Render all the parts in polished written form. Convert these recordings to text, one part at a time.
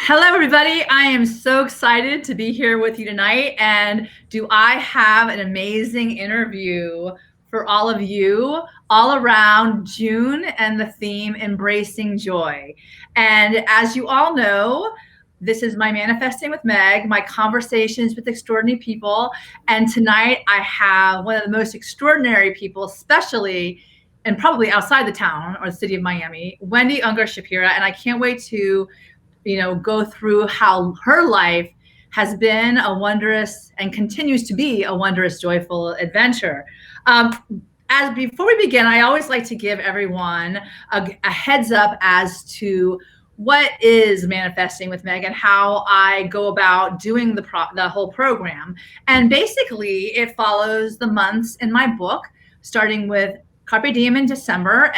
Hello, everybody. I am so excited to be here with you tonight. And do I have an amazing interview for all of you all around June and the theme Embracing Joy. And as you all know, this is my Manifesting with Meg, my conversations with extraordinary people. And tonight I have one of the most extraordinary people, especially and probably outside the town or the city of Miami, Wendy Unger Schapira. And I can't wait to go through how her life has been a wondrous and continues to be a wondrous, joyful adventure. As before we begin, I always like to give everyone a heads up as to what is Manifesting with Meg and how I go about doing the whole program. And basically, it follows the months in my book, starting with Carpe Diem in December,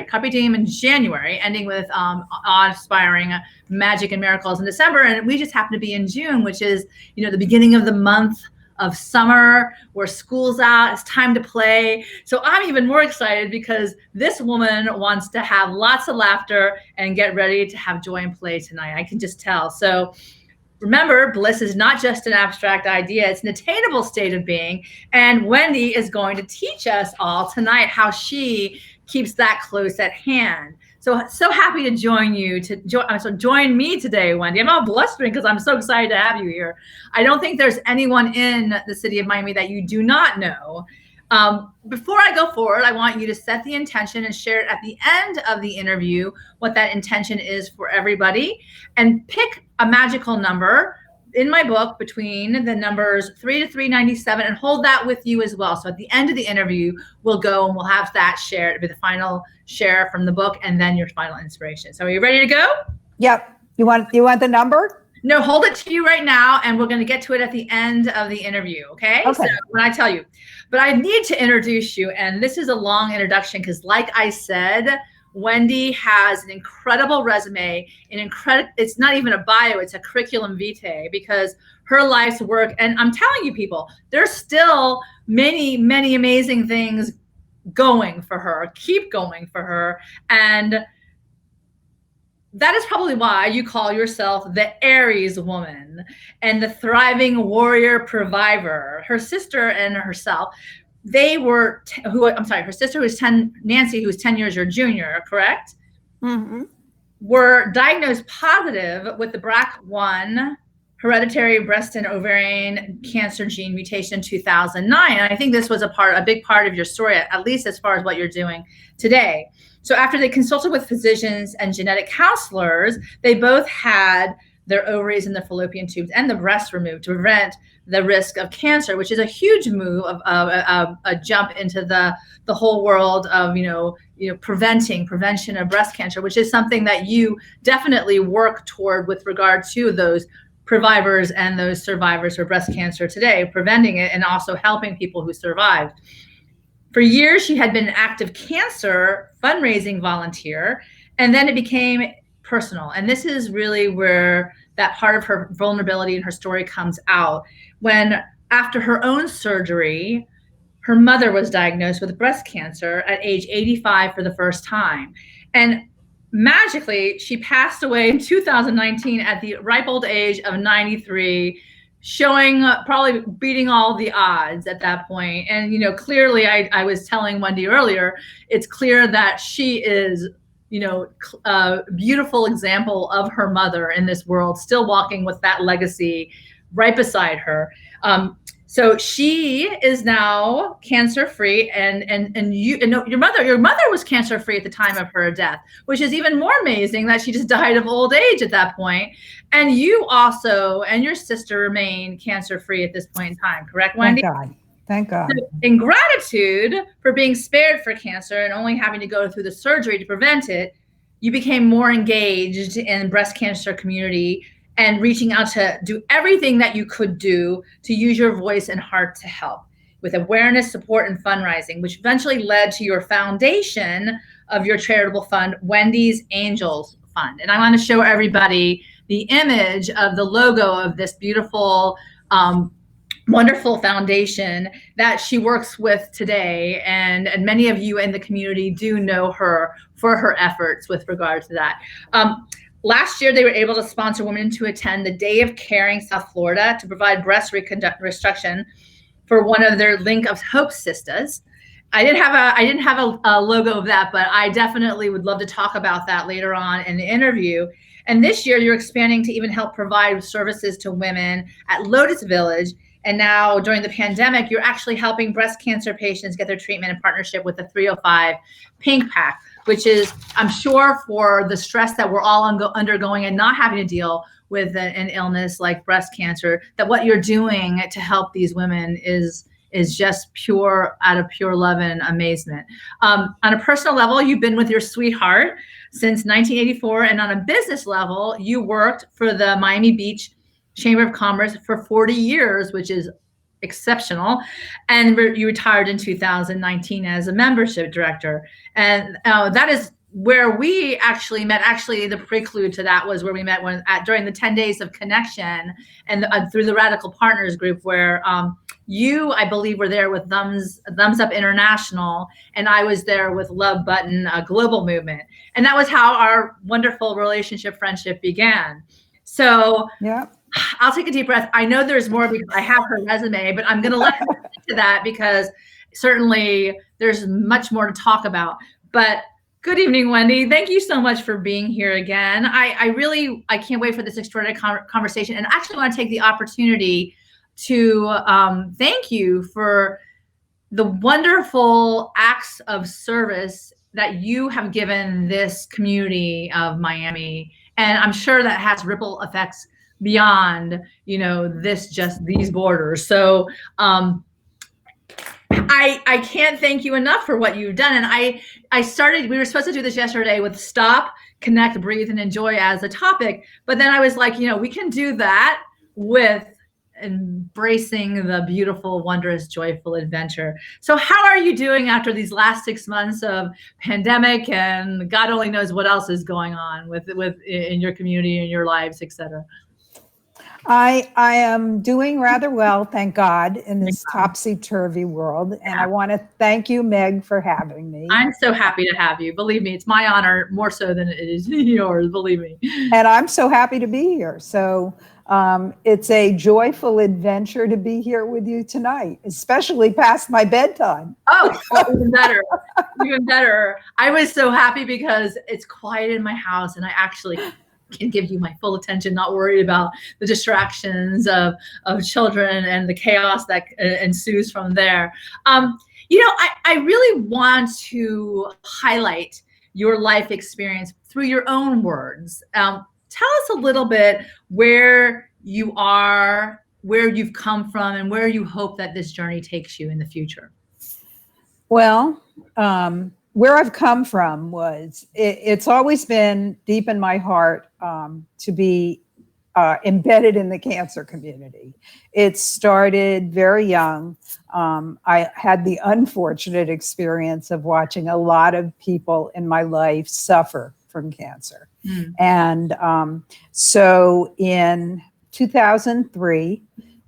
Carpe Diem in January, ending with awe-inspiring magic and miracles in December. And we just happen to be in June, which is, the beginning of the month of summer where school's out, it's time to play. So I'm even more excited because this woman wants to have lots of laughter and get ready to have joy and play tonight. I can just tell. So remember, bliss is not just an abstract idea, it's an attainable state of being. And Wendy is going to teach us all tonight how she keeps that close at hand. So happy to join you, join me today, Wendy. I'm all blustering because I'm so excited to have you here. I don't think there's anyone in the city of Miami that you do not know. Before I go forward, I want you to set the intention and share it at the end of the interview, what that intention is for everybody, and pick a magical number in my book between the numbers 3 to 397 and hold that with you as well. So at the end of the interview, we'll go and we'll have that shared. It'll be the final share from the book and then your final inspiration. So are you ready to go? Yep. You want the number? No, hold it to you right now, and we're going to get to it at the end of the interview, okay? So when I tell you. But I need to introduce you, and this is a long introduction because, like I said, Wendy has an incredible resume, it's not even a bio, it's a curriculum vitae, because her life's work, and I'm telling you people, there's still many, many amazing things going for her, keep going for her, and that is probably why you call yourself the Aries woman and the thriving warrior Previvor. Her sister and herself, her sister who was 10, Nancy, who was 10 years your junior, correct? Mm-hmm. Were diagnosed positive with the BRCA1 hereditary breast and ovarian cancer gene mutation in 2009. And I think this was a big part of your story, at least as far as what you're doing today. So after they consulted with physicians and genetic counselors, they both had their ovaries and the fallopian tubes and the breasts removed to prevent the risk of cancer, which is a huge move of a jump into the whole world of prevention of breast cancer, which is something that you definitely work toward with regard to those Previvors and those survivors for breast cancer today, preventing it and also helping people who survived. For years, she had been an active cancer fundraising volunteer, and then it became personal. And this is really where that part of her vulnerability and her story comes out. When after her own surgery, her mother was diagnosed with breast cancer at age 85 for the first time. And magically, she passed away in 2019 at the ripe old age of 93, showing probably beating all the odds at that point. And, clearly I was telling Wendy earlier, it's clear that she is, a beautiful example of her mother in this world, still walking with that legacy right beside her. So she is now cancer-free, and your mother was cancer-free at the time of her death, which is even more amazing that she just died of old age at that point. And you also and your sister remain cancer-free at this point in time, correct, Wendy? Thank God. So in gratitude for being spared for cancer and only having to go through the surgery to prevent it, you became more engaged in breast cancer community and reaching out to do everything that you could do to use your voice and heart to help with awareness, support, and fundraising, which eventually led to your foundation of your charitable fund, Wendys Angels Fund. And I want to show everybody the image of the logo of this beautiful, wonderful foundation that she works with today. And many of you in the community do know her for her efforts with regard to that. last year, they were able to sponsor women to attend the Day of Caring South Florida to provide breast reconstruction for one of their Link of Hope sisters. I didn't have a logo of that, but I definitely would love to talk about that later on in the interview. And this year, you're expanding to even help provide services to women at Lotus Village. And now during the pandemic, you're actually helping breast cancer patients get their treatment in partnership with the 305 Pink Pack, which is, I'm sure, for the stress that we're all undergoing and not having to deal with an illness like breast cancer, that what you're doing to help these women is just out of pure love and amazement. On a personal level, you've been with your sweetheart since 1984. And on a business level, you worked for the Miami Beach Chamber of Commerce for 40 years, which is exceptional. And you retired in 2019 as a membership director. And that is where we actually met. Actually, the prelude to that was where we met during the 10 days of connection and through the Radical Partners group, where you, I believe, were there with Thumbs Up International, and I was there with Love Button, a global movement. And that was how our wonderful friendship began. So yeah. I'll take a deep breath. I know there's more because I have her resume, but I'm going to let her get to that because certainly there's much more to talk about. But good evening, Wendy. Thank you so much for being here again. I can't wait for this extraordinary conversation. And I actually want to take the opportunity to thank you for the wonderful acts of service that you have given this community of Miami. And I'm sure that has ripple effects beyond, these borders. So I can't thank you enough for what you've done. And we were supposed to do this yesterday with stop, connect, breathe, and enjoy as a topic. But then I was like, we can do that with embracing the beautiful, wondrous, joyful adventure. So how are you doing after these last 6 months of pandemic and God only knows what else is going on with in your community and your lives, et cetera? I am doing rather well, thank God, in this topsy-turvy world. And I want to thank you, Meg, for having me. I'm so happy to have you. Believe me, it's my honor more so than it is yours, believe me. And I'm so happy to be here. So it's a joyful adventure to be here with you tonight, especially past my bedtime. Oh, even better. Even better. I was so happy because it's quiet in my house and I actually can give you my full attention, not worried about the distractions of children and the chaos that ensues from there. I really want to highlight your life experience through your own words. Tell us a little bit where you are, where you've come from, and where you hope that this journey takes you in the future. Well, where I've come from was, it's always been deep in my heart to be embedded in the cancer community. It started very young. I had the unfortunate experience of watching a lot of people in my life suffer from cancer. And so in 2003,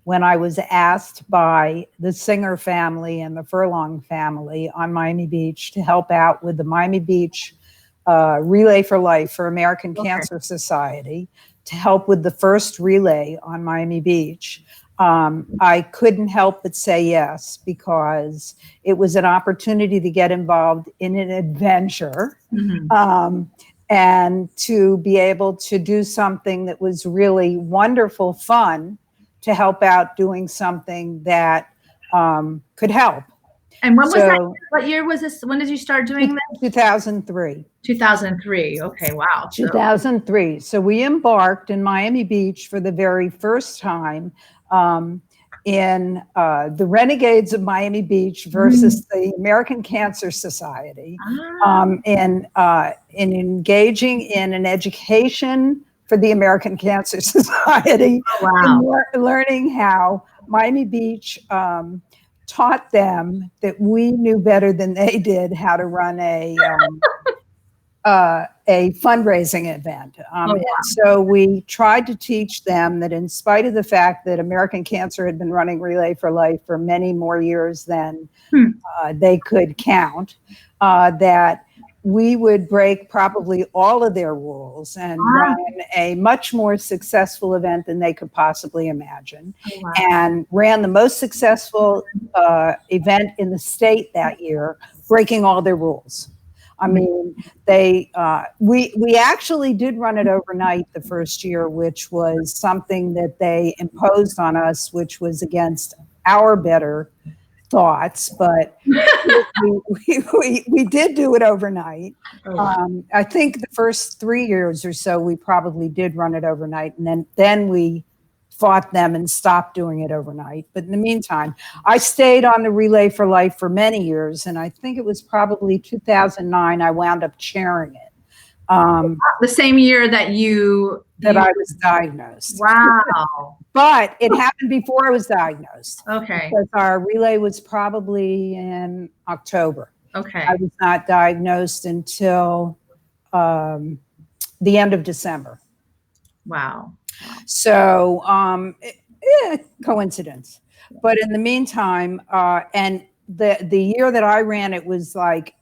when I was asked by the Singer family and the Furlong family on Miami Beach to help out with the Miami Beach Relay for Life for American Cancer Society, to help with the first relay on Miami Beach, I couldn't help but say yes, because it was an opportunity to get involved in an adventure and to be able to do something that was really wonderful fun, to help out doing something that could help. And when was that? What year was this? When did you start doing that? 2003. 2003. Okay, wow. 2003. So we embarked in Miami Beach for the very first time in the Renegades of Miami Beach versus the American Cancer Society, in engaging in an education for the American Cancer Society, and learning how Miami Beach taught them that we knew better than they did how to run a fundraising event. And so we tried to teach them that, in spite of the fact that American Cancer had been running Relay for Life for many more years than they could count, that we would break probably all of their rules and run a much more successful event than they could possibly imagine. Oh, wow. And ran the most successful event in the state that year, breaking all their rules. I mean, we actually did run it overnight the first year, which was something that they imposed on us, which was against our better thoughts, but we did do it overnight. I think the first 3 years or so, we probably did run it overnight, and then we fought them and stopped doing it overnight. But in the meantime, I stayed on the Relay for Life for many years, and I think it was probably 2009 I wound up chairing it. The same year that I was diagnosed. Wow. But it happened before I was diagnosed. Okay. Because our relay was probably in October. Okay. I was not diagnosed until the end of December. Wow. So, coincidence. But in the meantime, and the year that I ran, it was like,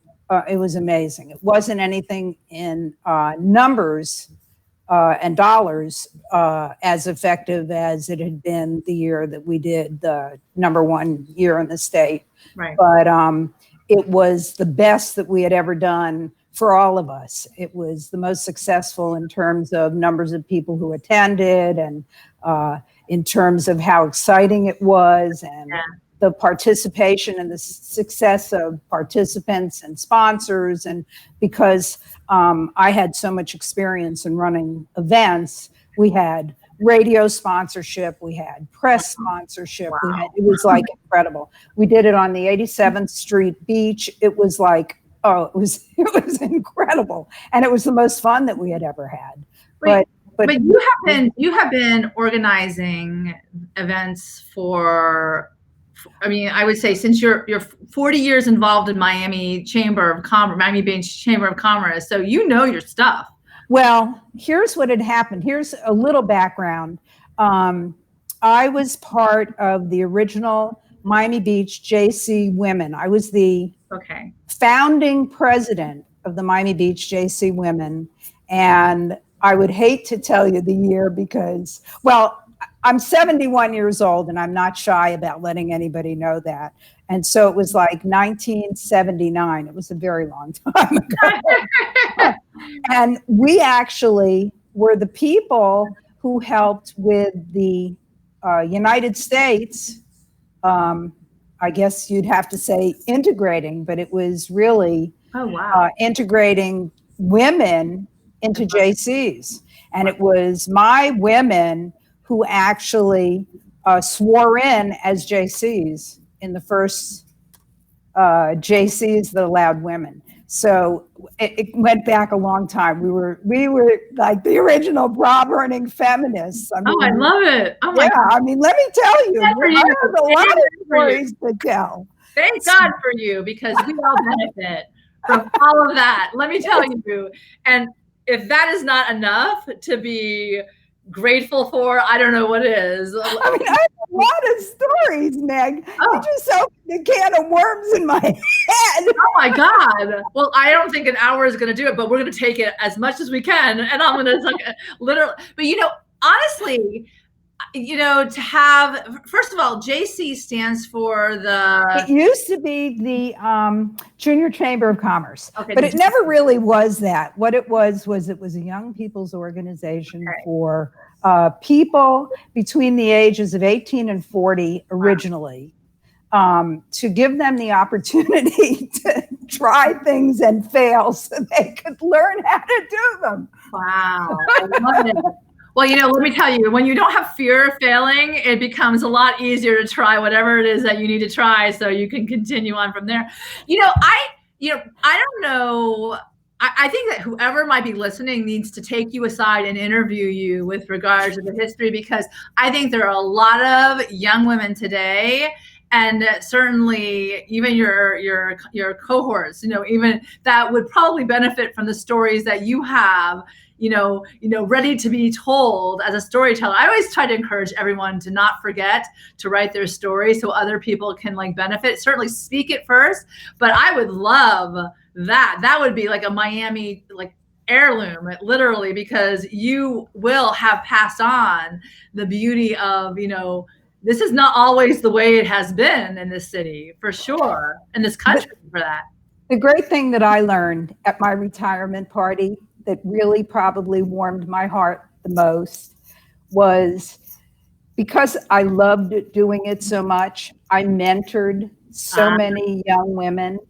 it was amazing. It wasn't anything in numbers and dollars as effective as it had been the year that we did the #1 year in the state. Right. But it was the best that we had ever done for all of us. It was the most successful in terms of numbers of people who attended, and in terms of how exciting it was, and the participation and the success of participants and sponsors. And because I had so much experience in running events, we had radio sponsorship, we had press sponsorship. Wow. It was like incredible. We did it on the 87th Street beach. It was like, it was incredible, and it was the most fun that we had ever had. But you have been organizing events for, I mean, I would say since you're 40 years involved in Miami Chamber of Commerce, Miami Beach Chamber of Commerce, so you know your stuff. Well, here's what had happened. Here's a little background. I was part of the original Miami Beach JC Women. I was the founding president of the Miami Beach JC Women, and I would hate to tell you the year because, well, I'm 71 years old, and I'm not shy about letting anybody know that. And so it was like 1979. It was a very long time ago. And we actually were the people who helped with the United States, I guess you'd have to say integrating, but it was really integrating women into JCs. And it was my women who actually swore in as JCs in the first JCs that allowed women. So it went back a long time. We were like the original bra-burning feminists. I mean, I love it. Oh my God. I mean, let me tell you, I have a lot of stories to tell. Thank God for you, because we all benefit from all of that. Let me tell you. And if that is not enough to be grateful for, I don't know what is. I mean, I have a lot of stories, Meg. You just opened a can of worms in my head. Oh my God. Well, I don't think an hour is going to do it, but we're going to take it as much as we can. And I'm going to literally, but honestly, to have, first of all, JC stands for it used to be the Junior Chamber of Commerce, but it never really was that. What it was it was a young people's organization for people between the ages of 18 and 40 originally, to give them the opportunity to try things and fail so they could learn how to do them. Wow. I love it. Well, let me tell you, when you don't have fear of failing, it becomes a lot easier to try whatever it is that you need to try so you can continue on from there. I don't know. I think that whoever might be listening needs to take you aside and interview you with regards to the history, because I think there are a lot of young women today, and certainly even your cohorts, even that would probably benefit from the stories that you have, ready to be told as a storyteller. I always try to encourage everyone to not forget to write their story so other people can benefit. Certainly speak it first, but I would love that would be like a Miami like heirloom, literally, because you will have passed on the beauty of, this is not always the way it has been in this city, for sure, in this country, for that. The great thing that I learned at my retirement party that really probably warmed my heart the most was, because I loved doing it so much, I mentored so many young women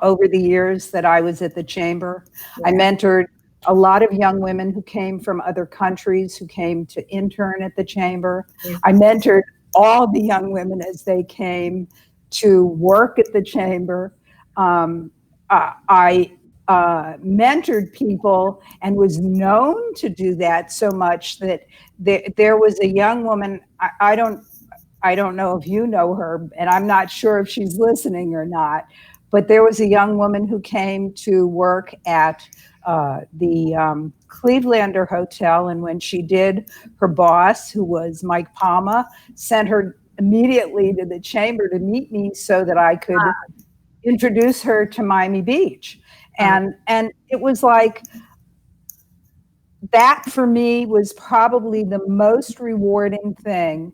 over the years that I was at the chamber. I mentored a lot of young women who came from other countries, who came to intern at the chamber. I mentored all the young women as they came to work at the chamber. I mentored people and was known to do that so much that there was a young woman, I don't know if you know her, and I'm not sure if she's listening or not, but there was a young woman who came to work at the Clevelander Hotel, and when she did, her boss, who was Mike Palma, sent her immediately to the chamber to meet me so that I could introduce her to Miami Beach. And it was like, that for me was probably the most rewarding thing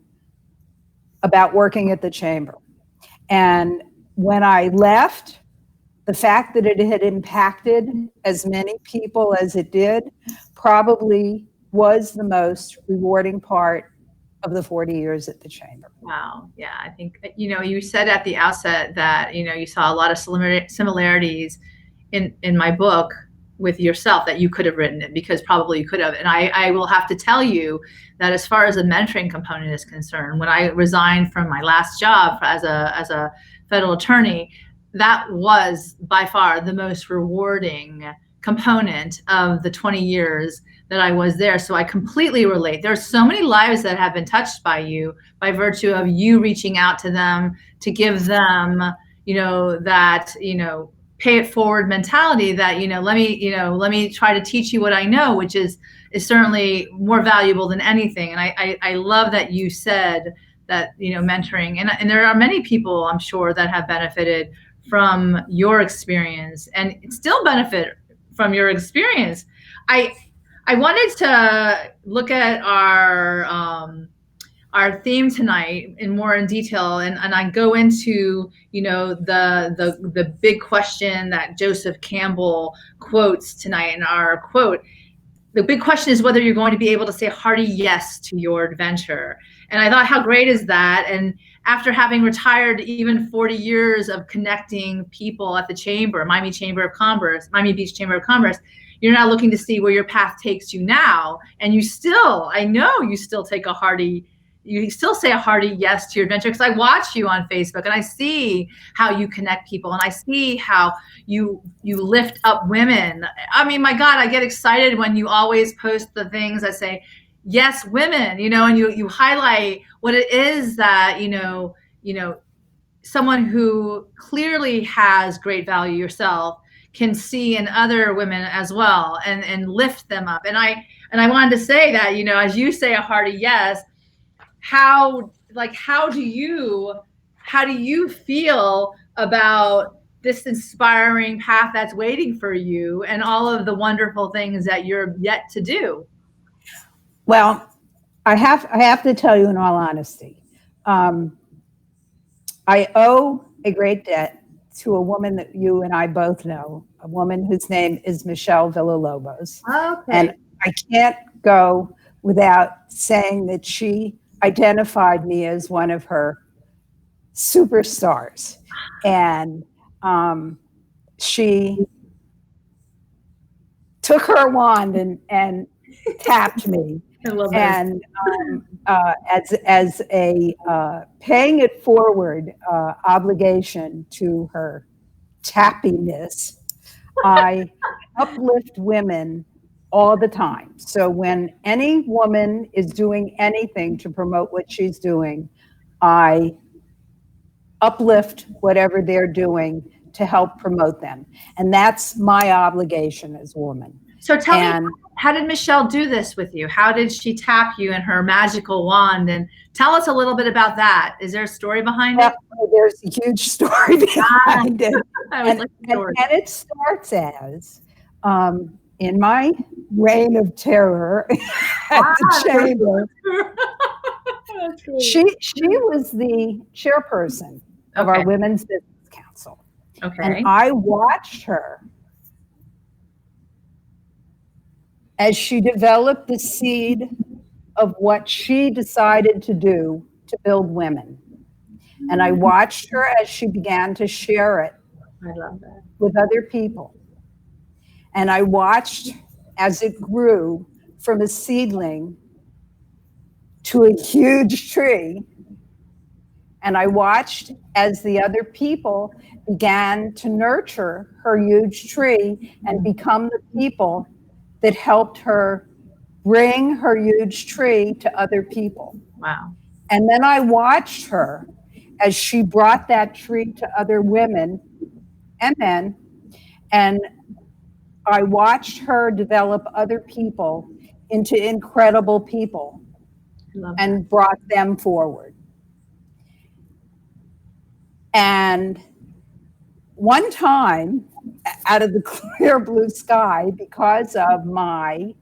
about working at the chamber. And when I left, the fact that it had impacted as many people as it did probably was the most rewarding part of the 40 years at the chamber. Wow. Yeah. I think, you said at the outset that, you saw a lot of similarities in my book with yourself, that you could have written it, because probably you could have. And I will have to tell you that as far as the mentoring component is concerned, when I resigned from my last job as a federal attorney, that was by far the most rewarding component of the 20 years that I was there. So I completely relate. There's so many lives that have been touched by you by virtue of you reaching out to them to give them, that, pay it forward mentality, that, let me try to teach you what I know, which is certainly more valuable than anything. And I love that you said that, mentoring, and there are many people, I'm sure, that have benefited from your experience and still benefit from your experience. I wanted to look at our theme tonight in more detail, and I go into the big question that Joseph Campbell quotes tonight in our quote. The big question is whether you're going to be able to say a hearty yes to your adventure. And I thought, how great is that? And after having retired even 40 years of connecting people at the chamber, Miami Beach Chamber of Commerce, you're now looking to see where your path takes you now. And I know you still say a hearty yes to your adventure, because I watch you on Facebook and I see how you connect people, and I see how you lift up women. I mean, my God, I get excited when you always post the things that say, yes, women, and you highlight what it is that, someone who clearly has great value yourself can see in other women as well, and lift them up. And I wanted to say that, as you say a hearty yes, how do you feel about this inspiring path that's waiting for you and all of the wonderful things that you're yet to do? Well, I have to tell you, in all honesty, I owe a great debt to a woman that you and I both know, a woman whose name is Michelle Villalobos. Okay. And I can't go without saying that she identified me as one of her superstars. And she took her wand and tapped me. And as a paying it forward obligation to her tappiness, I uplift women all the time. So when any woman is doing anything to promote what she's doing, I uplift whatever they're doing to help promote them. And that's my obligation as a woman. So tell me, how did Michelle do this with you? How did she tap you in her magical wand? And tell us a little bit about that. Is there a story behind it? There's a huge story behind it. And it starts as, in my reign of terror at the chamber, she was the chairperson of our Women's Business Council. Okay. And I watched her as she developed the seed of what she decided to do to build women. And I watched her as she began to share it with other people. And I watched as it grew from a seedling to a huge tree. And I watched as the other people began to nurture her huge tree and become the people that helped her bring her huge tree to other people. Wow. And then I watched her as she brought that tree to other women and men. And I watched her develop other people into incredible people and brought them forward. And one time, out of the clear blue sky, because of my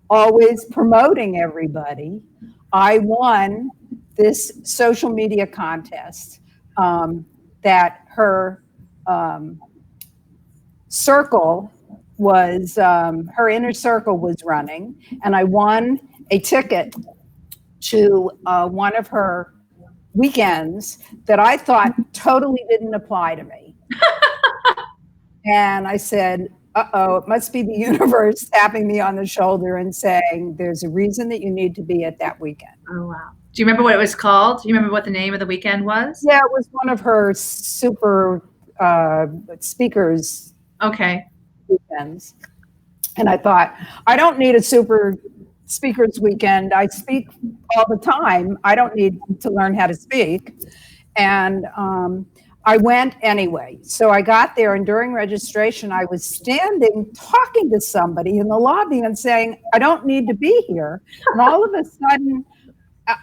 always promoting everybody, I won this social media contest that her circle was, her inner circle was running, and I won a ticket to one of her weekends that I thought totally didn't apply to me. And I said, uh-oh, it must be the universe tapping me on the shoulder and saying, there's a reason that you need to be at that weekend. Oh, wow. Do you remember what it was called? Do you remember what the name of the weekend was? Yeah, it was one of her super speakers weekends. And I thought, I don't need a super speakers weekend. I speak all the time. I don't need to learn how to speak. And I went anyway. So I got there, and during registration, I was standing talking to somebody in the lobby and saying, I don't need to be here. And all of a sudden,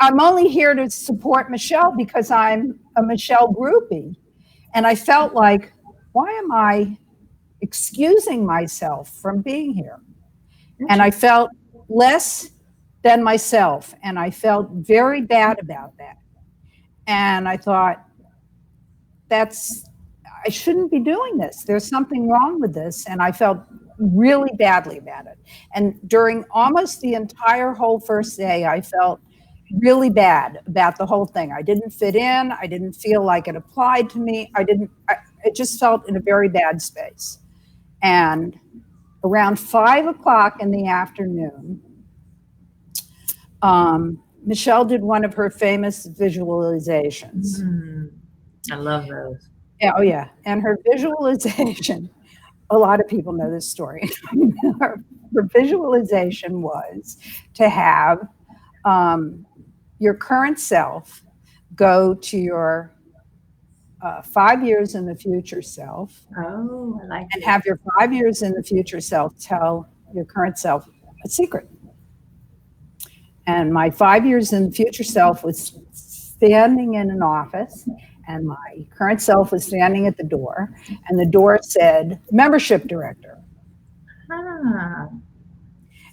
I'm only here to support Michelle because I'm a Michelle groupie. And I felt like, why am I excusing myself from being here? And I felt less than myself. And I felt very bad about that. And I thought, I shouldn't be doing this. There's something wrong with this. And I felt really badly about it. And during almost the entire whole first day, I felt really bad about the whole thing. I didn't fit in. I didn't feel like it applied to me. I just felt in a very bad space. And around 5 o'clock in the afternoon, Michelle did one of her famous visualizations. I love those. Oh, yeah. And her visualization, a lot of people know this story. Her visualization was to have your current self go to your 5 years in the future self. Oh, I like and have your 5 years in the future self tell your current self a secret. And my 5 years in the future self was standing in an office, and my current self was standing at the door, and the door said, membership director.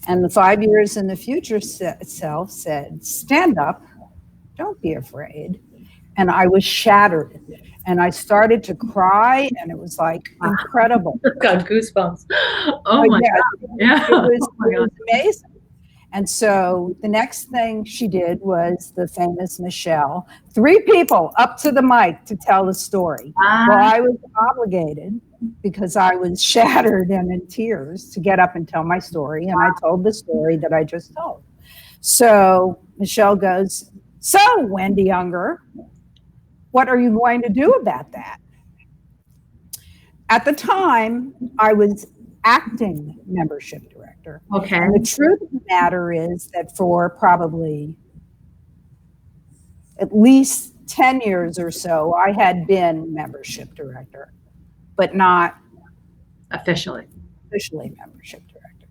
And the 5 years in the future self said, stand up, don't be afraid. And I was shattered, and I started to cry, and it was like incredible. Got goosebumps. Oh my God. Yeah. It was amazing. And so the next thing she did was the famous Michelle. 3 people up to the mic to tell the story. Well, I was obligated because I was shattered and in tears to get up and tell my story. And I told the story that I just told. So Michelle goes, so Wendy Unger, what are you going to do about that? At the time, I was acting membership director. Okay. And the truth of the matter is that for probably at least 10 years or so, I had been membership director, but not officially membership director.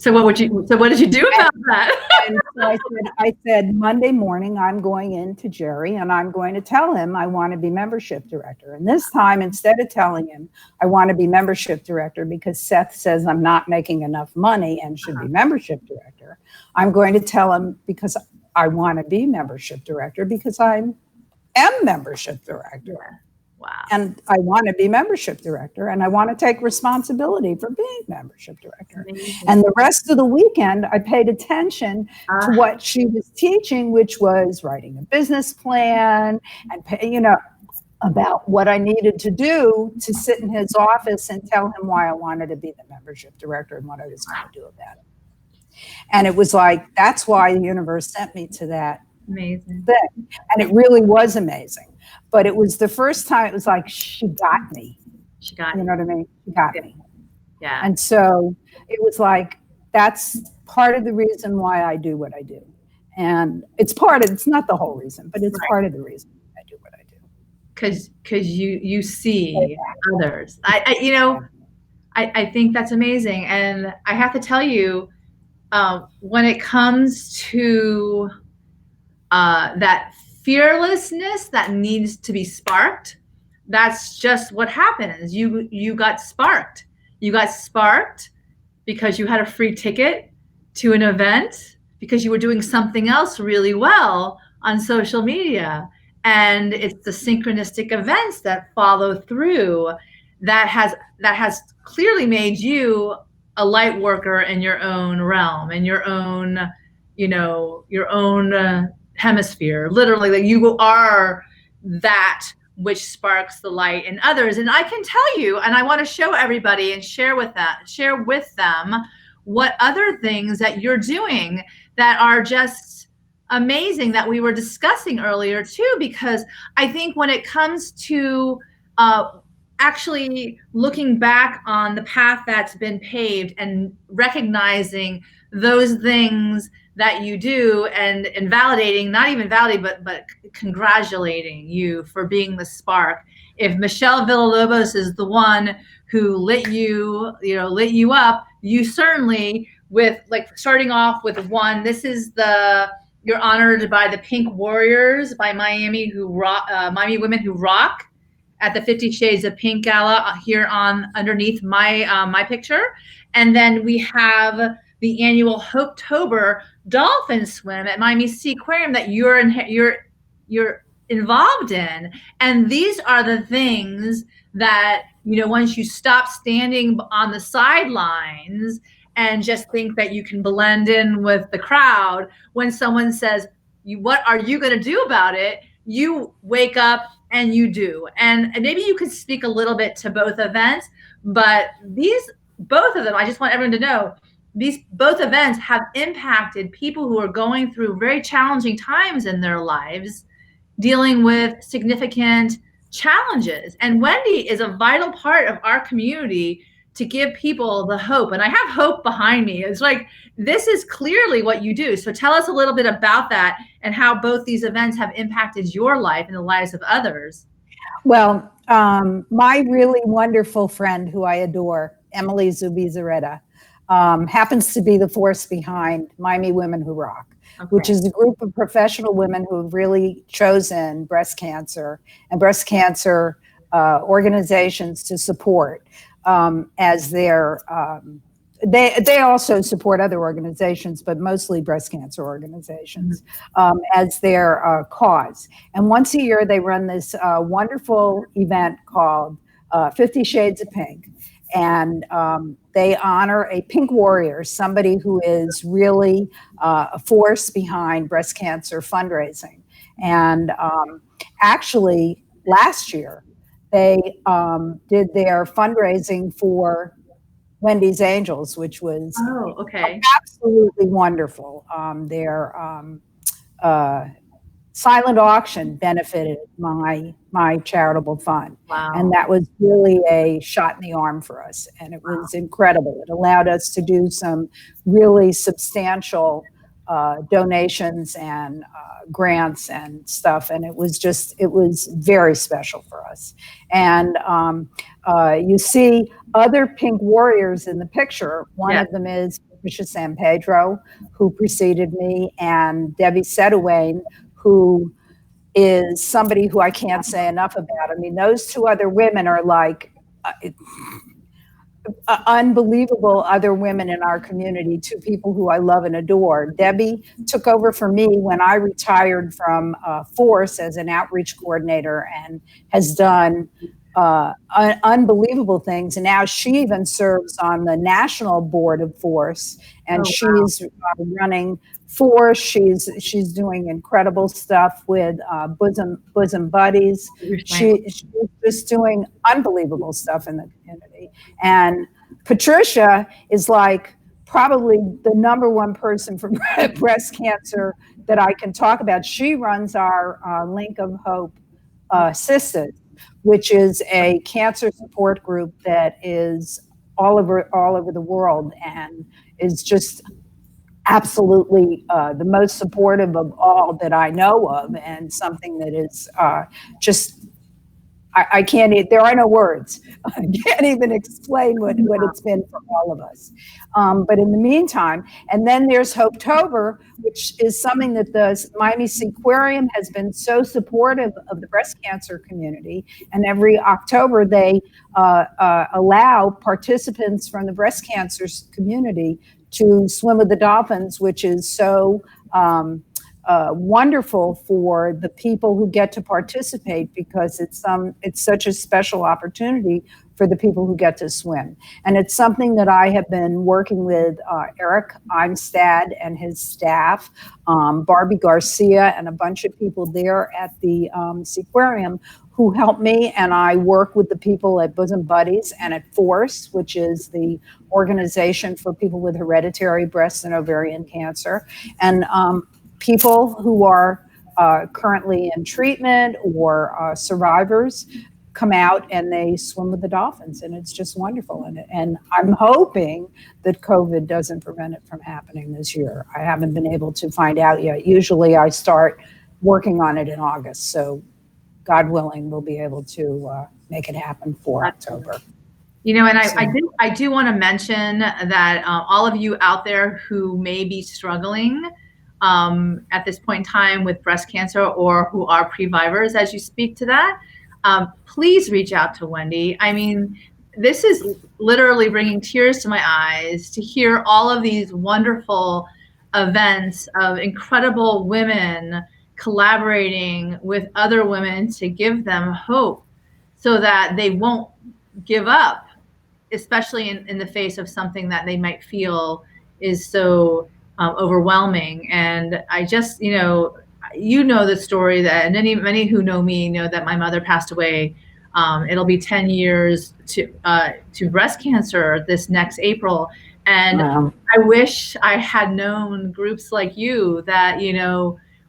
So what did you do about that? And so I said, Monday morning, I'm going in to Jerry and I'm going to tell him I want to be membership director. And this time, instead of telling him I want to be membership director because Seth says I'm not making enough money and should be membership director, I'm going to tell him because I want to be membership director because I am membership director. Yeah. Wow. And I want to be membership director and I want to take responsibility for being membership director. Amazing. And the rest of the weekend, I paid attention to what she was teaching, which was writing a business plan and, about what I needed to do to sit in his office and tell him why I wanted to be the membership director and what I was going to do about it. And it was like, that's why the universe sent me to that amazing thing. And it really was amazing. But it was the first time it was like, she got me. She got you. You know what I mean? She got me. Yeah. And so it was like, that's part of the reason why I do what I do. And it's not the whole reason, but it's part of the reason I do what I do. Because you see others. I think that's amazing. And I have to tell you, when it comes to that fearlessness that needs to be sparked, that's just what happens. You got sparked. You got sparked because you had a free ticket to an event, because you were doing something else really well on social media. And it's the synchronistic events that follow through that has clearly made you a light worker in your own realm, in your own, your own hemisphere. Literally, like you are that which sparks the light in others. And I can tell you, and I want to show everybody and share with them what other things that you're doing that are just amazing that we were discussing earlier too, because I think when it comes to actually looking back on the path that's been paved and recognizing those things that you do and validating, not even validating, but congratulating you for being the spark. If Michelle Villalobos is the one who lit you up, you certainly, with like starting off with one, this is you're honored by the Pink Warriors by Miami Women Who Rock at the 50 Shades of Pink Gala here underneath my picture. And then we have the annual Hopetober dolphin swim at Miami Sea Aquarium that you're involved in. And these are the things that, once you stop standing on the sidelines and just think that you can blend in with the crowd, when someone says, what are you going to do about it? You wake up and you do. And maybe you could speak a little bit to both events, but both of them, I just want everyone to know, both events have impacted people who are going through very challenging times in their lives, dealing with significant challenges. And Wendy is a vital part of our community to give people the hope. And I have hope behind me. It's like, this is clearly what you do. So tell us a little bit about that and how both these events have impacted your life and the lives of others. Well, my really wonderful friend who I adore, Emily Zubizarreta, happens to be the force behind Miami Women Who Rock, which is a group of professional women who have really chosen breast cancer and breast cancer organizations to support as their, they also support other organizations, but mostly breast cancer organizations as their cause. And once a year, they run this wonderful event called 50 Shades of Pink. And they honor a pink warrior, somebody who is really a force behind breast cancer fundraising. And actually, last year, they did their fundraising for Wendy's Angels, which was absolutely wonderful. Their silent auction benefited my charitable fund. Wow. And that was really a shot in the arm for us. And it was incredible. It allowed us to do some really substantial donations and grants and stuff. And it was very special for us. And you see other pink warriors in the picture. One of them is Patricia San Pedro, who preceded me, and Debbie Sedawane, who is somebody who I can't say enough about. I mean, those two other women are like unbelievable other women in our community, two people who I love and adore. Debbie took over for me when I retired from Force as an outreach coordinator and has done unbelievable things. And now she even serves on the national board of Force, and she's running Force. She's doing incredible stuff with bosom buddies. She's just doing unbelievable stuff in the community. And Patricia is like probably the number one person for breast cancer that I can talk about. She runs our Link of Hope Sisters, which is a cancer support group that is all over the world and is just absolutely the most supportive of all that I know of, and something that is just, I can't, there are no words. I can't even explain what it's been for all of us. But in the meantime, and then there's Hopetober, which is something that the Miami Seaquarium has been so supportive of the breast cancer community. And every October, they allow participants from the breast cancer community to swim with the dolphins, which is so wonderful for the people who get to participate, because it's such a special opportunity for the people who get to swim. And it's something that I have been working with Eric Einstad and his staff, Barbie Garcia, and a bunch of people there at the Seaquarium who help me, and I work with the people at Bosom Buddies and at Force, which is the organization for people with hereditary breast and ovarian cancer, and people who are currently in treatment or survivors come out and they swim with the dolphins, and it's just wonderful. And I'm hoping that COVID doesn't prevent it from happening this year. I haven't been able to find out yet. Usually I start working on it in August, so God willing, we'll be able to make it happen for October. You know, and I do want to mention that all of you out there who may be struggling at this point in time with breast cancer, or who are previvors as you speak to that, please reach out to Wendy. I mean, this is literally bringing tears to my eyes to hear all of these wonderful events of incredible women collaborating with other women to give them hope so that they won't give up, especially in the face of something that they might feel is so overwhelming. And I just, you know the story that, and many who know me know that my mother passed away. It'll be 10 years to breast cancer this next April. And wow. I wish I had known groups like you that,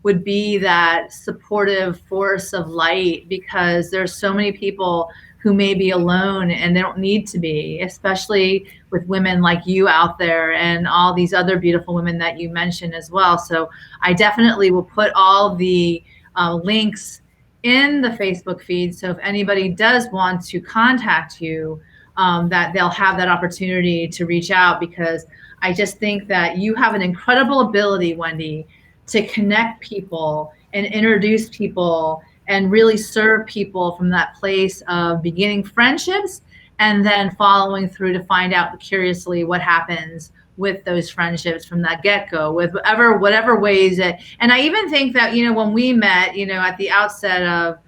would be that supportive force of light, because there's so many people who may be alone and they don't need to be, especially with women like you out there and all these other beautiful women that you mentioned as well. So I definitely will put all the links in the Facebook feed. So if anybody does want to contact you, that they'll have that opportunity to reach out, because I just think that you have an incredible ability, Wendy, to connect people and introduce people and really serve people from that place of beginning friendships and then following through to find out curiously what happens with those friendships from that get-go, with whatever ways that. And I even think that, when we met, at the outset of,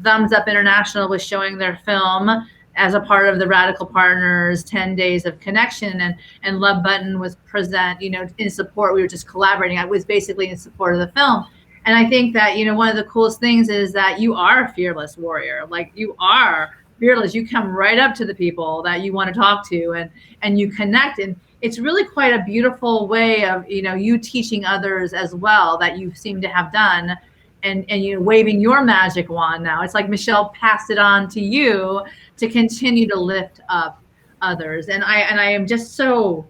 Thumbs Up International was showing their film as a part of the Radical Partners 10 Days of Connection, and Love Button was present, in support. We were just collaborating. I was basically in support of the film. And I think that, one of the coolest things is that you are a fearless warrior. Like, you are fearless. You come right up to the people that you want to talk to, and you connect. And it's really quite a beautiful way of, you teaching others as well, that you seem to have done, and waving your magic wand now. It's like Michelle passed it on to you to continue to lift up others. And I am just so,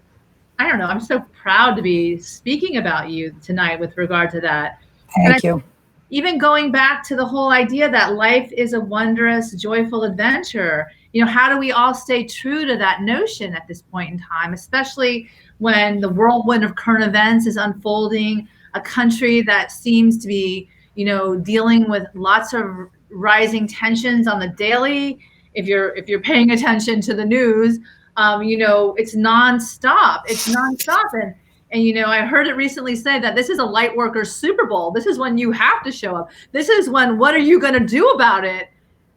I don't know, I'm so proud to be speaking about you tonight with regard to that. Thank you. Even going back to the whole idea that life is a wondrous, joyful adventure. how do we all stay true to that notion at this point in time, especially when the whirlwind of current events is unfolding, a country that seems to be, dealing with lots of rising tensions on the daily. If you're paying attention to the news, it's nonstop. And I heard it recently say that this is a light workers Super Bowl. This is when you have to show up. This is when, what are you going to do about it,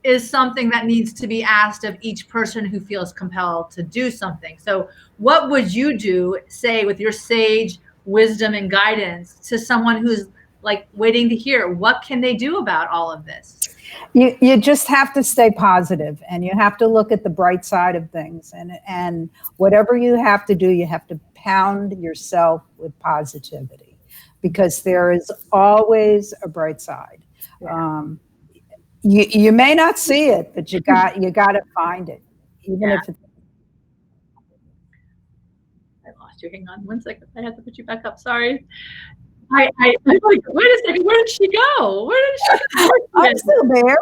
is something that needs to be asked of each person who feels compelled to do something. So what would you do, say, with your sage wisdom and guidance, to someone who's like waiting to hear, what can they do about all of this? You just have to stay positive, and you have to look at the bright side of things, and whatever you have to do, you have to pound yourself with positivity, because there is always a bright side. Yeah. You may not see it, but you got to find it, even if it's. I lost you. Hang on 1 second. I have to put you back up. Sorry. I'm like, wait a second. Where did she go? I'm still there.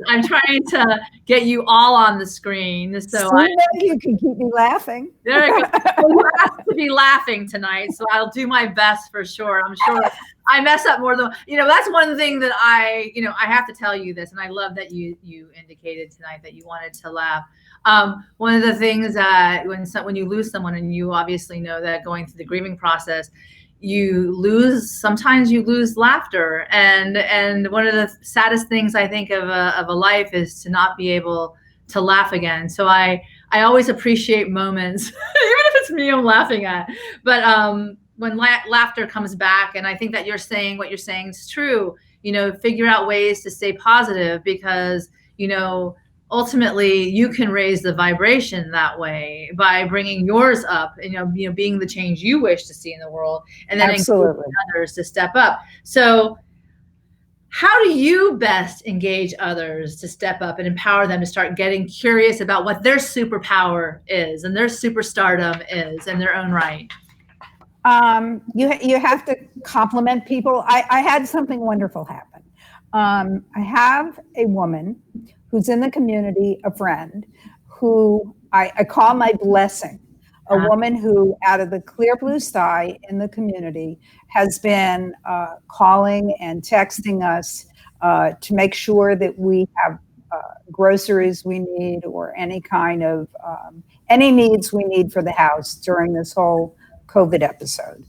I'm trying to get you all on the screen, so you can keep me laughing. There you go. Well, you asked to be laughing tonight, so I'll do my best for sure. I'm sure I mess up more than that's one thing that I have to tell you this, and I love that you indicated tonight that you wanted to laugh. One of the things that when you lose someone, and you obviously know that going through the grieving process, sometimes you lose laughter, and one of the saddest things I think of a life is to not be able to laugh again. So I always appreciate moments, even if it's me I'm laughing at, but when laughter comes back, and I think that what you're saying is true, figure out ways to stay positive, because ultimately you can raise the vibration that way by bringing yours up, and being the change you wish to see in the world, and then encouraging others to step up. So how do you best engage others to step up and empower them to start getting curious about what their superpower is and their superstardom is in their own right? You have to compliment people. I had something wonderful happen. I have a woman who's in the community, a friend, who I call my blessing, a woman who, out of the clear blue sky in the community, has been calling and texting us to make sure that we have groceries we need, or any kind of any needs we need for the house during this whole COVID episode.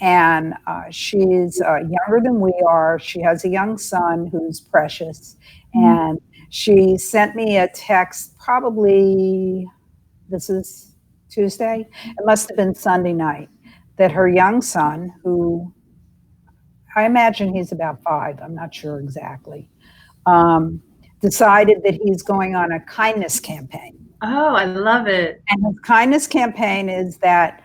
And she's younger than we are. She has a young son who's precious. And she sent me a text, probably, this is Tuesday, it must have been Sunday night, that her young son, who I imagine he's about 5, I'm not sure exactly, decided that he's going on a kindness campaign. Oh, I love it. And his kindness campaign is that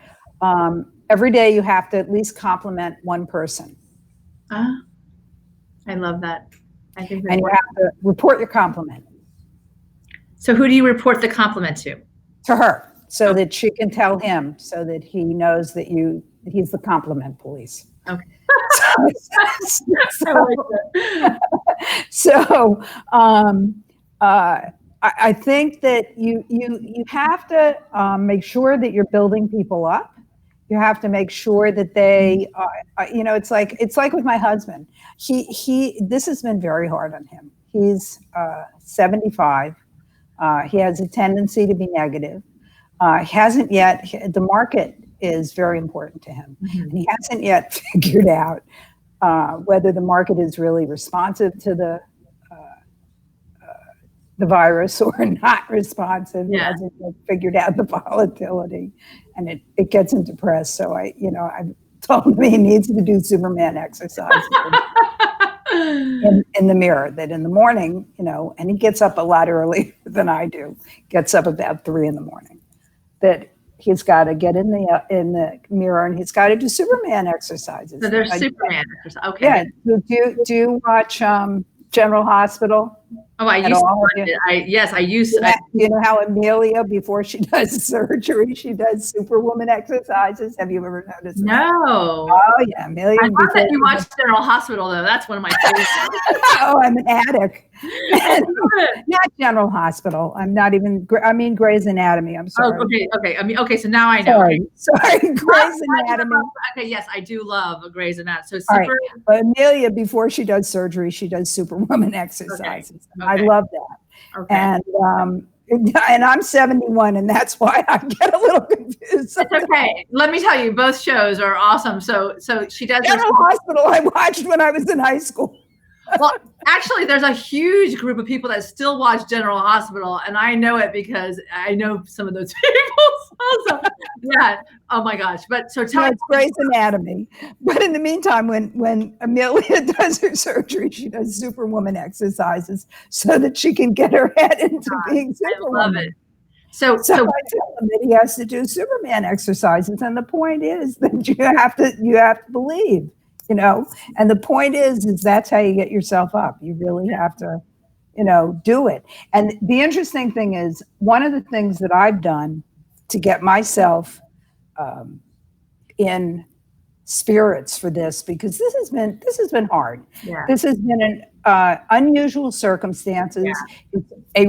every day you have to at least compliment one person. I love that. I think and you have to report your compliment. So who do you report the compliment to? To her, so that she can tell him, so that he knows that he's the compliment police. Okay. So I think that you have to make sure that you're building people up. You have to make sure that they, it's like with my husband. This has been very hard on him. He's 75. He has a tendency to be negative. The market is very important to him. Mm-hmm. And he hasn't yet figured out whether the market is really responsive to the virus or not responsive. Yeah. He hasn't yet figured out the volatility, and it gets him depressed. So I told him he needs to do Superman exercises in the mirror, that in the morning, and he gets up a lot earlier than I do, gets up about 3 a.m, that he's got to get in the mirror and he's got to do Superman exercises. So there's Superman exercises. Okay. Yeah. Do you watch General Hospital? Oh, I At used to all? watch it. Yes, I used Yeah, you know how Amelia, before she does surgery, she does superwoman exercises? Have you ever noticed that? No. Oh, yeah, Amelia, I love before that you she watched General Hospital, though. That's one of my favorites. oh, I'm an addict. I love it. Not General Hospital. I'm not even, I mean Grey's Anatomy. I'm Oh, sorry. okay. I mean, okay, so now I know. Sorry, Grey's Not Anatomy. Okay, yes, I do love Grey's Anatomy. So All right, super. but Amelia, before she does surgery, she does superwoman exercises. Okay. I love that. Okay. And I'm 71, and that's why I get a little confused. It's okay. Let me tell you, both shows are awesome. So she does General Hospital I watched when I was in high school. Well, actually, there's a huge group of people that still watch General Hospital, and I know it because I know some of those people. So, yeah. Oh my gosh. But so tell me, it's Grey's Anatomy. But in the meantime, when Amelia does her surgery, she does superwoman exercises so that she can get her head into being superwoman. I love it. So I tell him that he has to do Superman exercises, and the point is that you have to believe. You know, and the point is that's how you get yourself up. You really have to, do it. And the interesting thing is, one of the things that I've done to get myself in spirits for this, because this has been hard. Yeah. This has been an unusual circumstances. Yeah.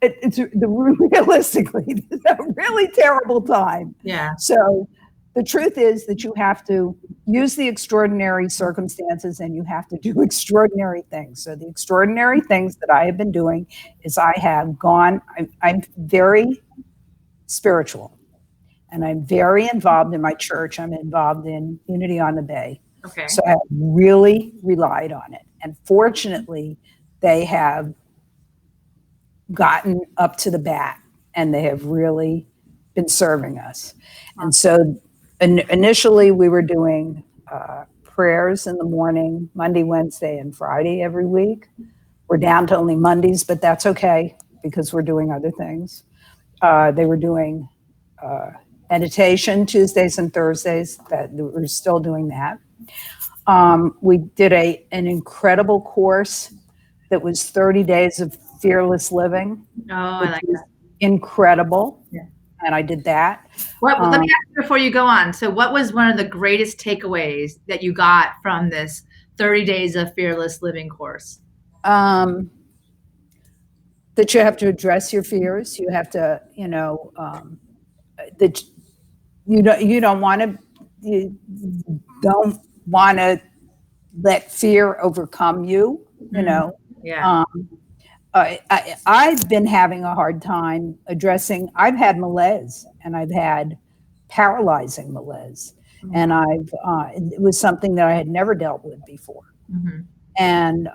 Realistically, it's a really terrible time. Yeah. So the truth is that you have to use the extraordinary circumstances and you have to do extraordinary things. So the extraordinary things that I have been doing is I'm very spiritual, and I'm very involved in my church. I'm involved in Unity on the Bay. Okay. So I have really relied on it. And fortunately, they have gotten up to the bat and they have really been serving us. And so initially, we were doing prayers in the morning, Monday, Wednesday, and Friday every week. We're down to only Mondays, but that's okay because we're doing other things. They were doing meditation Tuesdays and Thursdays. That we're still doing that. We did an incredible course that was 30 days of fearless living. Oh, I like that. Incredible. Yeah. And I did that. Let me ask you before you go on. So what was one of the greatest takeaways that you got from this 30 days of fearless living course? That you have to address your fears. You have to, that you don't want to let fear overcome you, Yeah. I've been having a hard time addressing. I've had malaise, and I've had paralyzing malaise, and it was something that I had never dealt with before. Mm-hmm. And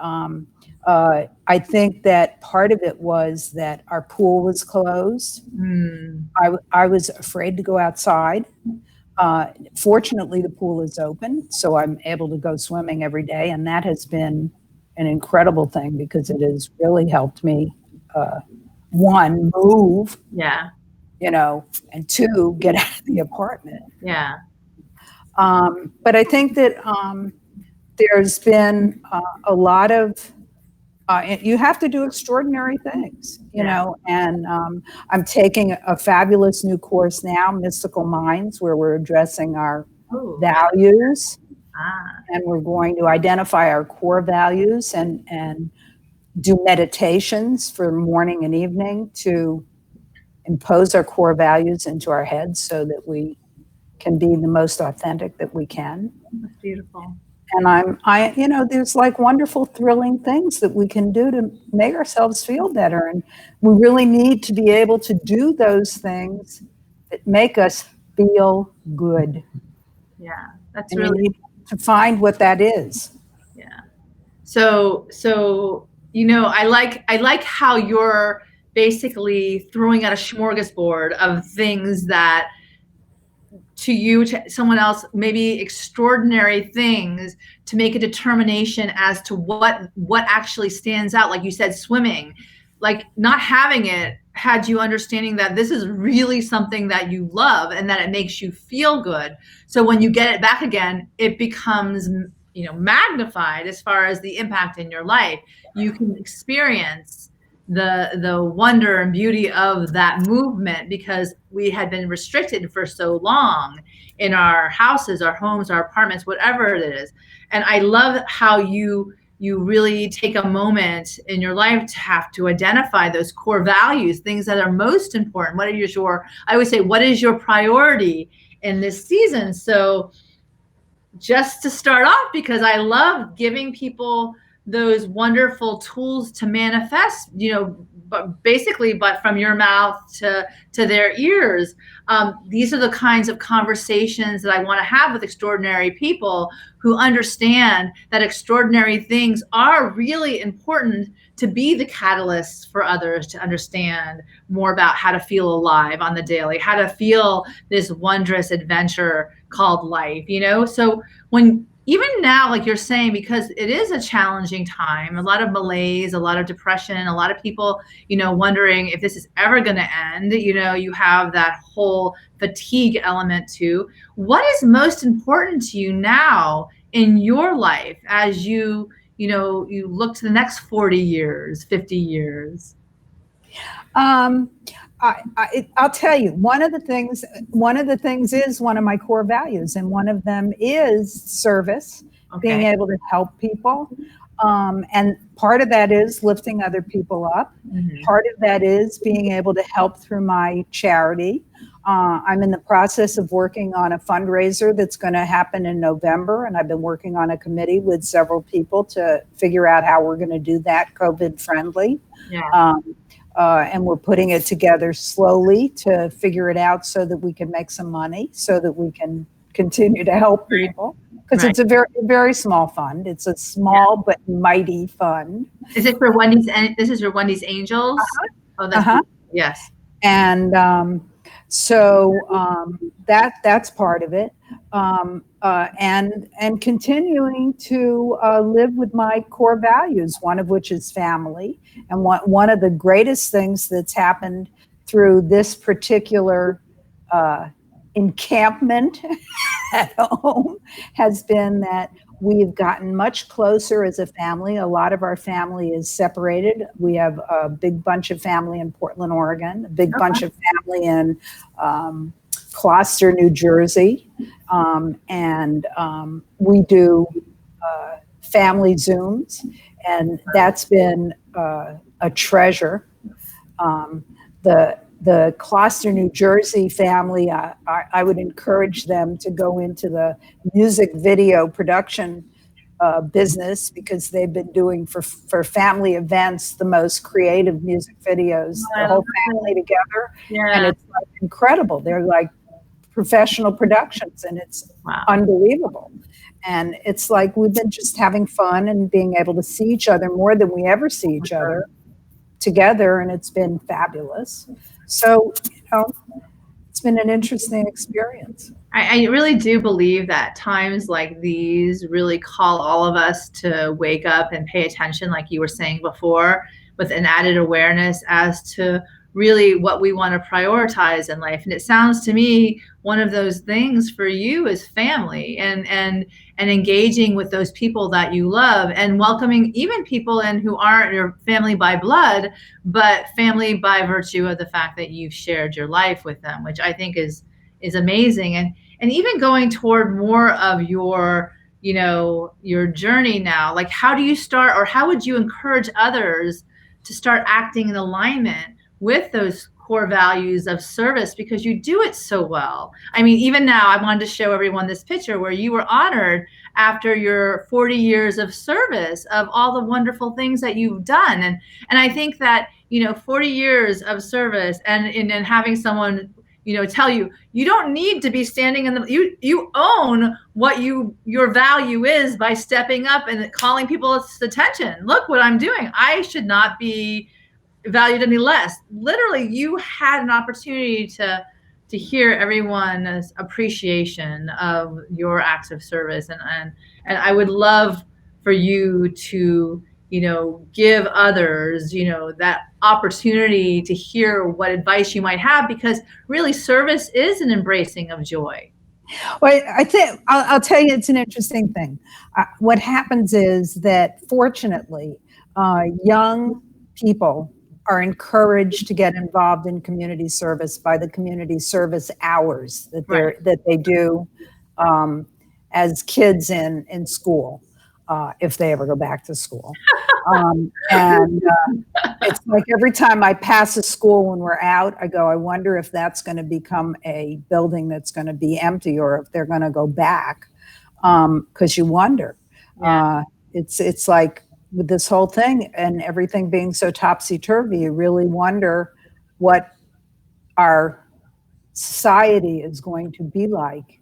I think that part of it was that our pool was closed. I was afraid to go outside. Fortunately, the pool is open, so I'm able to go swimming every day, and that has been an incredible thing because it has really helped me, one, move, and two, get out of the apartment. Yeah. But I think that there's been a lot of, you have to do extraordinary things, and I'm taking a fabulous new course now, Mystical Minds, where we're addressing our values. And we're going to identify our core values and do meditations for morning and evening to impose our core values into our heads so that we can be the most authentic that we can. That's beautiful. And there's like wonderful, thrilling things that we can do to make ourselves feel better. And we really need to be able to do those things that make us feel good. Yeah, that's and really to find what that is. Yeah. So I like how you're basically throwing out a smorgasbord of things that to you, to someone else, maybe extraordinary things to make a determination as to what actually stands out. Like you said, swimming, like not having it had you understanding that this is really something that you love and that it makes you feel good. So when you get it back again, it becomes magnified as far as the impact in your life. You can experience the wonder and beauty of that movement because we had been restricted for so long in our houses, our homes, our apartments, whatever it is. And I love how you really take a moment in your life to have to identify those core values, things that are most important. I always say, what is your priority in this season? So just to start off, because I love giving people those wonderful tools to manifest, but from your mouth to their ears. These are the kinds of conversations that I want to have with extraordinary people who understand that extraordinary things are really important to be the catalysts for others to understand more about how to feel alive on the daily, how to feel this wondrous adventure called life, So when even now, like you're saying, because it is a challenging time, a lot of malaise, a lot of depression, a lot of people, wondering if this is ever going to end, you have that whole fatigue element too. What is most important to you now in your life as you look to the next 40 years, 50 years? I'll tell you, one of the things is one of my core values, and one of them is service, being able to help people. And part of that is lifting other people up. Mm-hmm. Part of that is being able to help through my charity. I'm in the process of working on a fundraiser that's going to happen in November, and I've been working on a committee with several people to figure out how we're going to do that COVID friendly. Yeah. And we're putting it together slowly to figure it out so that we can make some money, so that we can continue to help people. Because it's a very, very small fund. It's a small but mighty fund. Is it for Wendy's? And this is your Wendy's Angels? Uh-huh. Oh, that's yes. And that's part of it. And continuing to live with my core values, one of which is family. And one of the greatest things that's happened through this particular encampment at home has been that we've gotten much closer as a family. A lot of our family is separated. We have a big bunch of family in Portland, Oregon, a big bunch of family in Gloucester, New Jersey, and we do family Zooms, and that's been a treasure. The Gloucester, New Jersey family, I would encourage them to go into the music video production business, because they've been doing for family events the most creative music videos, the whole family together. Yeah. And it's like incredible. They're like professional productions, and it's unbelievable. And it's like we've been just having fun and being able to see each other more than we ever see each other together, and it's been fabulous. So, it's been an interesting experience. I really do believe that times like these really call all of us to wake up and pay attention, like you were saying before, with an added awareness as to really what we want to prioritize in life. And it sounds to me one of those things for you is family and engaging with those people that you love, and welcoming even people in who aren't your family by blood, but family by virtue of the fact that you've shared your life with them, which I think is amazing. And even going toward more of your journey now, like how do you start, or how would you encourage others to start acting in alignment with those core values of service, because you do it so well? I mean, even now, I wanted to show everyone this picture where you were honored after your 40 years of service, of all the wonderful things that you've done. And I think that, 40 years of service and having someone, tell you, you don't need to be standing you own what your value is by stepping up and calling people's attention. Look what I'm doing. I should not be valued any less. Literally, you had an opportunity to hear everyone's appreciation of your acts of service, and I would love for you to give others that opportunity to hear what advice you might have, because really service is an embracing of joy. Well, I think I'll tell you, it's an interesting thing. What happens is that fortunately, young people are encouraged to get involved in community service by the community service hours that they do as kids in school, if they ever go back to school. And it's like every time I pass a school when we're out, I go, I wonder if that's going to become a building that's going to be empty or if they're going to go back. Because you wonder. Yeah. It's like with this whole thing and everything being so topsy-turvy, you really wonder what our society is going to be like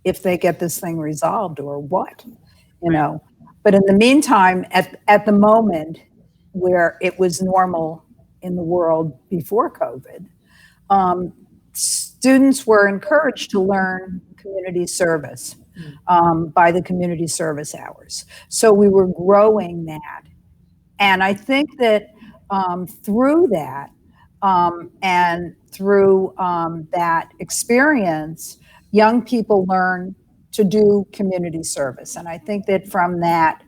if they get this thing resolved or what, you know. But in the meantime, at the moment where it was normal in the world before COVID, students were encouraged to learn community service by the community service hours. So we were growing that. And I think that through that and through that experience, young people learn to do community service. And I think that from that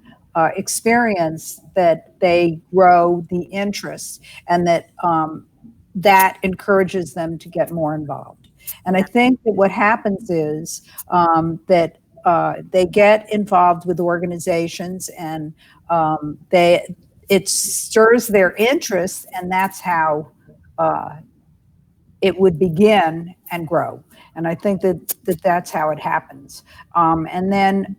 experience that they grow the interest and that that encourages them to get more involved. And I think that what happens is that they get involved with organizations and it stirs their interest, and that's how it would begin and grow. And I think that's how it happens. And then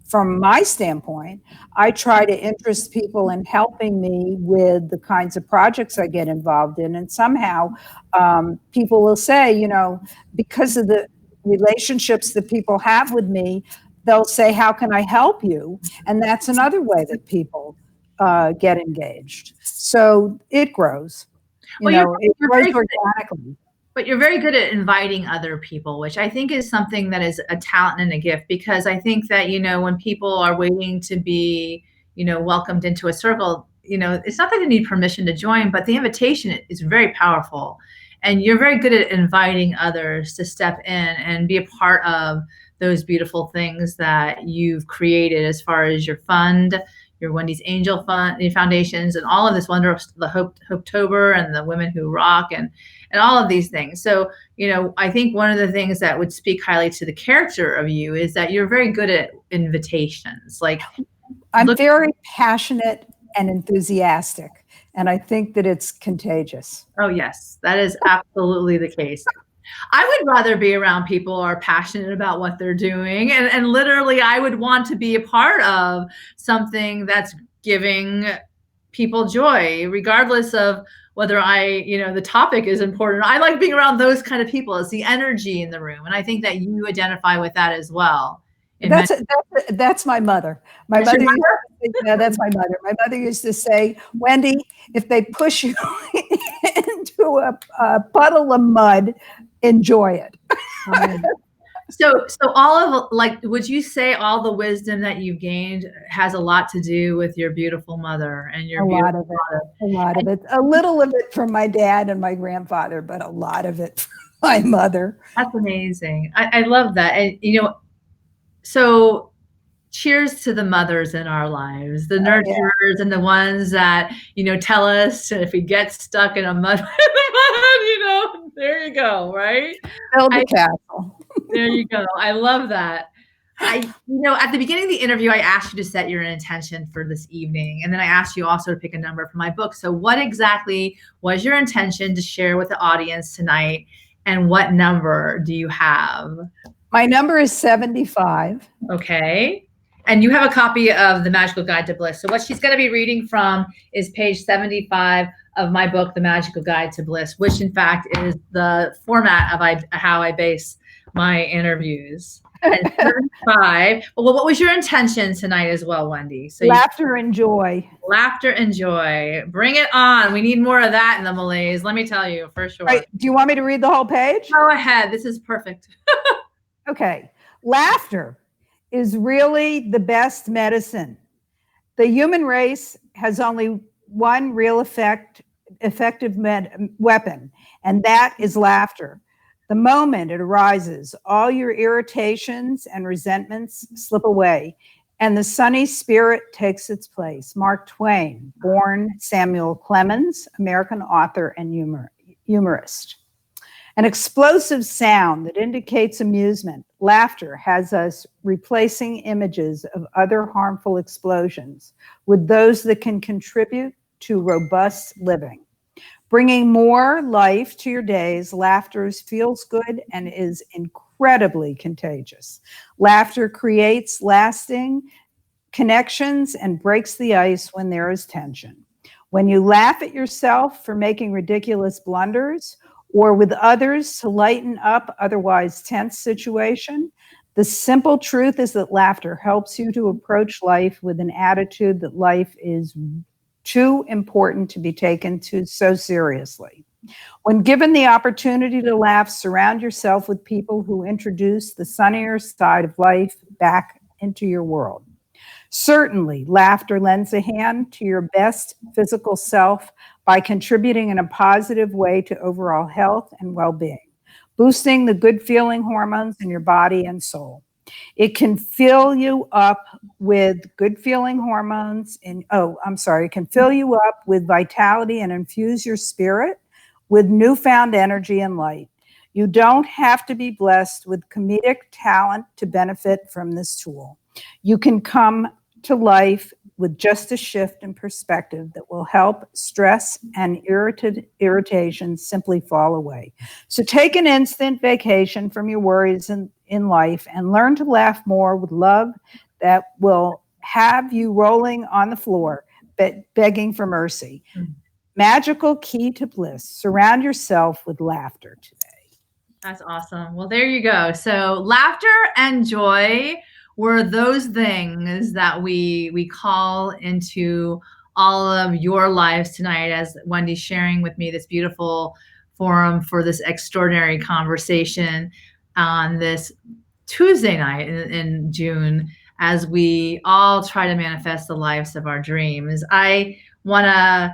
from my standpoint, I try to interest people in helping me with the kinds of projects I get involved in. And somehow people will say, you know, because of the relationships that people have with me, they'll say, how can I help you? And that's another way that people get engaged. So it grows. You know, it grows organically. But you're very good at inviting other people, which I think is something that is a talent and a gift, because I think that, you know, when people are waiting to be, you know, welcomed into a circle, you know, it's not that they need permission to join, but the invitation is very powerful. And you're very good at inviting others to step in and be a part of those beautiful things that you've created as far as your fund, your Wendy's Angel Fund, your foundations, and all of this Wondrous, the Hopetober and the Women Who Rock and all of these things. So, you know, I think one of the things that would speak highly to the character of you is that you're very good at invitations. Like, I'm very passionate and enthusiastic, and I think that it's contagious. Oh, yes, that is absolutely the case. I would rather be around people who are passionate about what they're doing. And literally, I would want to be a part of something that's giving people joy, regardless of whether you know, the topic is important. I like being around those kind of people. It's the energy in the room. And I think that you identify with that as well. That's my mother. My mother used to say, yeah, that's my mother. My mother used to say, Wendy, if they push you into a puddle of mud, enjoy it. So all of, like, would you say all the wisdom that you've gained has a lot to do with your beautiful mother and your beautiful father? A lot of it. A little of it from my dad and my grandfather, but a lot of it from my mother. That's amazing. I love that. And, you know, so cheers to the mothers in our lives, the nurturers and the ones that, you know, tell us if we get stuck in a mud, you know, there you go, right? Build the castle. There you go. I love that. You know, at the beginning of the interview, I asked you to set your intention for this evening. And then I asked you also to pick a number for my book. So what exactly was your intention to share with the audience tonight? And what number do you have? My number is 75. Okay. And you have a copy of The Magical Guide to Bliss. So what she's going to be reading from is page 75 of my book, The Magical Guide to Bliss, which in fact is the format of how I base my interviews. And 75. Well, what was your intention tonight as well, Wendy? So laughter and joy. Laughter and joy. Bring it on. We need more of that in the Malays. Let me tell you, for sure. Right. Do you want me to read the whole page? Go ahead. This is perfect. Okay. Laughter is really the best medicine. The human race has only one real effective weapon, and that is laughter. The moment it arises, all your irritations and resentments slip away, and the sunny spirit takes its place. Mark Twain, born Samuel Clemens, American author and humorist. An explosive sound that indicates amusement. Laughter has us replacing images of other harmful explosions with those that can contribute to robust living. Bringing more life to your days, laughter feels good and is incredibly contagious. Laughter creates lasting connections and breaks the ice when there is tension. When you laugh at yourself for making ridiculous blunders or with others to lighten up otherwise tense situation, the simple truth is that laughter helps you to approach life with an attitude that life is too important to be taken so seriously. When given the opportunity to laugh, surround yourself with people who introduce the sunnier side of life back into your world. Certainly, laughter lends a hand to your best physical self by contributing in a positive way to overall health and well-being, boosting the good feeling hormones in your body and soul. It can fill you up with good feeling hormones it can fill you up with vitality and infuse your spirit with newfound energy and light. You don't have to be blessed with comedic talent to benefit from this tool. You can come to life with just a shift in perspective that will help stress and irritation simply fall away. So take an instant vacation from your worries in life and learn to laugh more with love that will have you rolling on the floor, begging for mercy. Magical key to bliss. Surround yourself with laughter today. That's awesome. Well, there you go. So laughter and joy were those things that we call into all of your lives tonight, as Wendy's sharing with me this beautiful forum for this extraordinary conversation on this Tuesday night in June, as we all try to manifest the lives of our dreams. I want to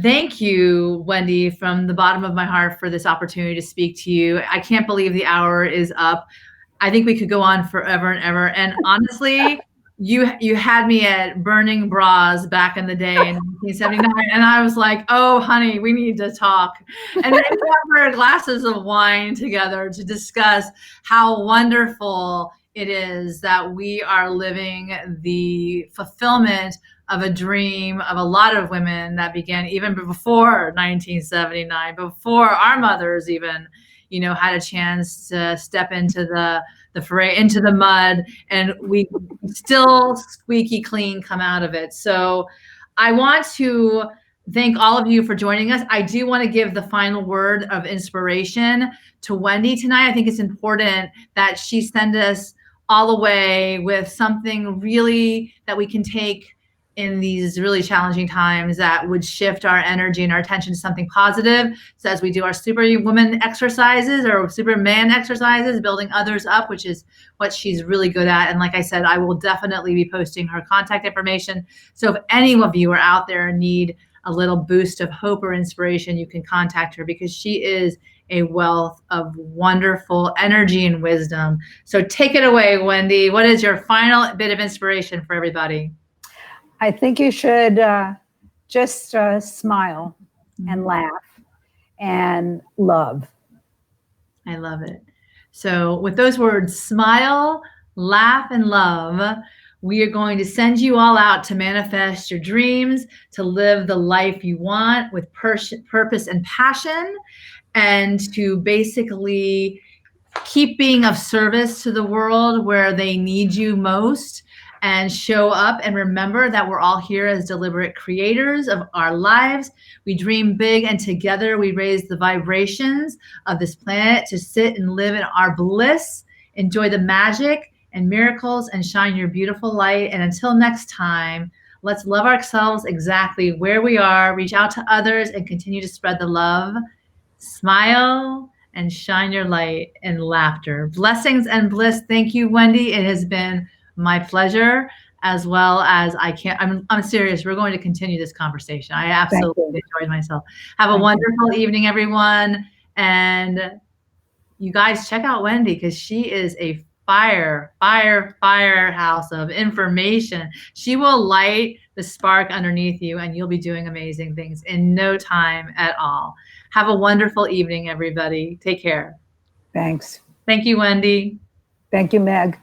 thank you, Wendy, from the bottom of my heart for this opportunity to speak to you. I can't believe the hour is up. I think we could go on forever and ever. And honestly, you had me at burning bras back in the day in 1979, and I was like, "Oh, honey, we need to talk." And then we had glasses of wine together to discuss how wonderful it is that we are living the fulfillment of a dream of a lot of women that began even before 1979, before our mothers even, had a chance to step into the foray, into the mud, and we still squeaky clean come out of it. So I want to thank all of you for joining us. I do want to give the final word of inspiration to Wendy tonight. I think it's important that she send us all away with something really that we can take in these really challenging times that would shift our energy and our attention to something positive. So as we do our superwoman exercises or superman exercises, building others up, which is what she's really good at. And like I said, I will definitely be posting her contact information. So if any of you are out there and need a little boost of hope or inspiration, you can contact her, because she is a wealth of wonderful energy and wisdom. So take it away, Wendy. What is your final bit of inspiration for everybody? I think you should just smile and laugh and love. I love it. So with those words, smile, laugh, and love, we are going to send you all out to manifest your dreams, to live the life you want with purpose and passion, and to basically keep being of service to the world where they need you most, and show up and remember that we're all here as deliberate creators of our lives. We dream big, and together we raise the vibrations of this planet to sit and live in our bliss, enjoy the magic and miracles, and shine your beautiful light. And until next time, let's love ourselves exactly where we are, reach out to others, and continue to spread the love. Smile and shine your light and laughter. Blessings and bliss. Thank you, Wendy. It has been my pleasure, as well as I'm serious. We're going to continue this conversation. I absolutely enjoyed myself. Have a wonderful evening, everyone. And you guys check out Wendy because she is a firehouse of information. She will light the spark underneath you and you'll be doing amazing things in no time at all. Have a wonderful evening, everybody. Take care. Thanks. Thank you, Wendy. Thank you, Meg.